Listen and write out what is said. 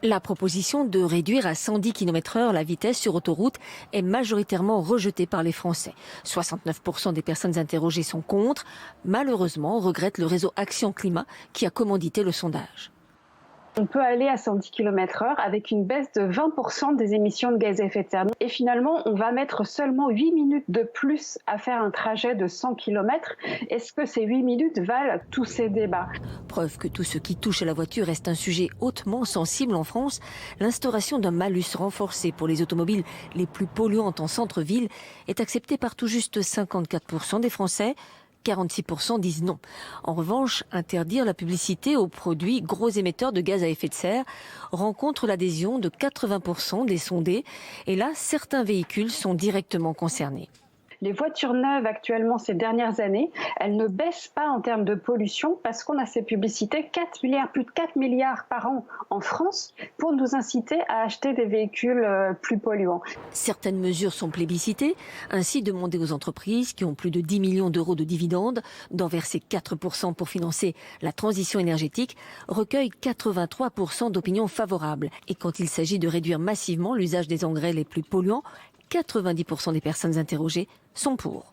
La proposition de réduire à 110 km/h la vitesse sur autoroute est majoritairement rejetée par les Français. 69% des personnes interrogées sont contre. Malheureusement, regrette le réseau Action Climat qui a commandité le sondage. On peut aller à 110 km/h avec une baisse de 20% des émissions de gaz à effet de serre. Et finalement, on va mettre seulement 8 minutes de plus à faire un trajet de 100 km. Est-ce que ces 8 minutes valent tous ces débats? Preuve que tout ce qui touche à la voiture reste un sujet hautement sensible en France. L'instauration d'un malus renforcé pour les automobiles les plus polluantes en centre-ville est acceptée par tout juste 54% des Français. 46% disent non. En revanche, interdire la publicité aux produits gros émetteurs de gaz à effet de serre rencontre l'adhésion de 80% des sondés. Et là, certains véhicules sont directement concernés. Les voitures neuves actuellement ces dernières années, elles ne baissent pas en termes de pollution parce qu'on a ces publicités, plus de 4 milliards par an en France pour nous inciter à acheter des véhicules plus polluants. Certaines mesures sont plébiscitées, ainsi demander aux entreprises qui ont plus de 10 millions d'euros de dividendes d'en verser 4% pour financer la transition énergétique recueille 83% d'opinions favorables. Et quand il s'agit de réduire massivement l'usage des engrais les plus polluants, 90% des personnes interrogées sont pour.